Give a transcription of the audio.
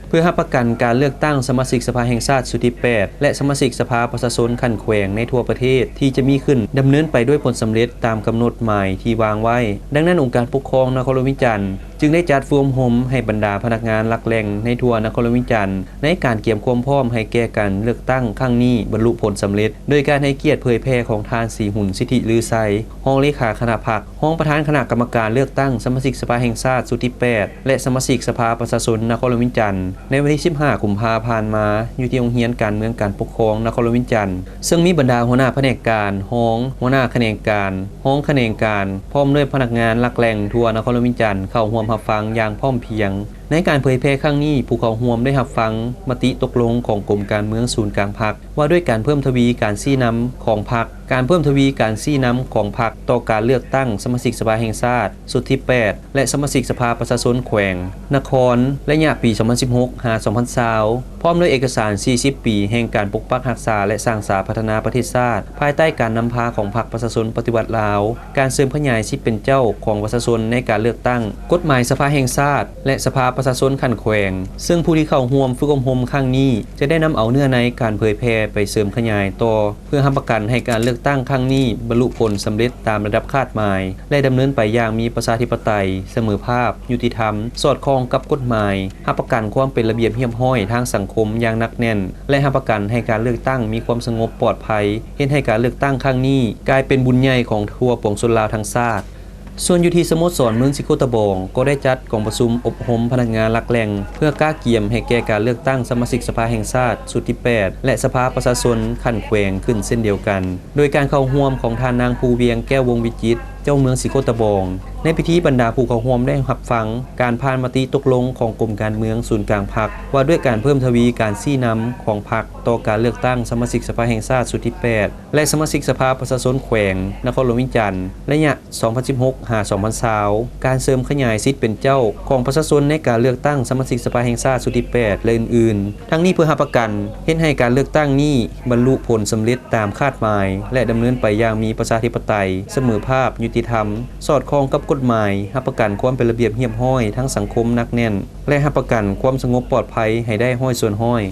เพื่อรับประกันการเลือกตั้งสมาชิกสภาแห่งชาติสุดที่8และสมาชิกสภาประชาชนขั้นแขวงในทั่วประเทศที่จะมีขึ้นดำเนินไปด้วยผลสำเร็จตามกำหนดหมายที่วางไว้ดังนั้นองค์การปกครองนครหลวงวิจันทร์จึงได้จัดโฟมโฮมให้บรรดาพนักงานหลักแหล่งในทั่วนครหลวงวิจันทร์ในการเตรียมความพร้อมให้แก่การเลือกตั้งครั้งนี้บรรลุผลสำเร็จโดยการให้เกียรติเผยแพร่ของทานสีหุ่นสิทธิลือไซห้องเลขาคณะพรรคห้องประธานคณะกรรมการเลือกตั้งสมาชิกสภาแห่งชาติสุดที่8และสมาชิกสภาประชาชนนครหลวงวิจันทร์ในวันที่15กุมภาพันธ์มาอยู่ที่โรงเรียนการเมืองการปกครองนครหลวงวิจันทร์ซึ่งมีบรรดาหัวหน้าแผนกการห้องหัวหน้าแผนกการห้องแผนกการพร้อมด้วยพนักงานหลักแหล่งทั่วนครหลวงวิจันทร์เข้าร่วมรับฟังอย่างพร้อมเพรียงในการเผยแพร่ครั้งนี้ผู้เข้าร่วมได้รับฟังมติตกลงของกรมการเมืองศูนย์กลางพรรคว่าด้วยการเพิ่มทวีการชี้นำของพรรคการเพิ่มทวีการชี้นำของพรรคต่อการเลือกตั้งสมาชิกสภาแห่งชาติสุดที่8และสมาชิกสภาประชาชนแขวงนครระยะปี 2016 หา 2020 พร้อมด้วยเอกสาร 40 ปีแห่งการปกปักรักษาและสร้างสรรค์พัฒนาประเทศชาติภายใต้การนำพาของพรรคประชาชนปฏิวัติลาวการเสริมขยายสิทธิเป็นเจ้าของประชาชนในการเลือกตั้งกฎหมายสภาแห่งชาติและสภาประชาชนขั้นแขวงซึ่งผู้ที่เข้าร่วมฝึกอบรมครั้งนี้จะได้นำเอาเนื้อในการเผยแพร่ไปเสริมขยายต่อเพื่อรับประกันให้การเลือกตั้งครั้งนี้บรรลุผลสำเร็จตามระดับคาดหมายและดำเนินไปอย่างมีประชาธิปไตยเสมอภาคยุติธรรมสอดคล้องกับกฎหมายรับประกันความเป็นระเบียบเรียบร้อยทางสังคมอย่างหนักแน่นและรับประกันให้การเลือกตั้งมีความสงบปลอดภัยเฮ็ดให้การเลือกตั้งครั้งนี้กลายเป็นบุญใหญ่ของทั่วปวงชนลาวทั้งชาติส่วนอยู่ที่สโมสรเมืองสิโคตะบองก็ได้จัดกองประชุมอบรมพนักงานหลักแหล่งเพื่อกล้าเกียมให้แก่การเลือกตั้งสมาชิกสภาแห่งชาติสุดที่8และสภาประชาชนขั้นแขวงขึ้นเส้นเดียวกันโดยการเข้าร่วมของท่านนางภูเวียงแก้ววงวิจิตรเจ้าเมืองสิโคตะบองในพิธีบรรดาผู้เข้าร่วมได้รับฟังการผ่านมติตกลงของกรมการเมืองศูนย์กลางพรรคว่าด้วยการเพิ่มทวีการชี้นำของพรรคต่อการเลือกตั้งสมาชิกสภาแห่งชาติสุดที่8และสมาชิกสภาประชาชนแขวงนครหลวงวิจันทร์ระยะ 2016 หา 2020 การเสริมขยายสิทธิเป็นเจ้าของประชาชนในการเลือกตั้งสมาชิกสภาแห่งชาติสุดที่8และอื่นๆทั้งนี้เพื่อรับประกันเฮ็ดให้การเลือกตั้งนี้บรรลุผลสำเร็จตามคาดหมายและดำเนินไปอย่างมีประชาธิปไตยเสมอภาคยุติธรรมสอดคล้องกับกฎหมายรับประกันความเป็นระเบียบเรียบร้อยทั้งสังคมนักแน่นและรับประกันความสงบปลอดภัยให้ได้ห้อยส่วนห้อย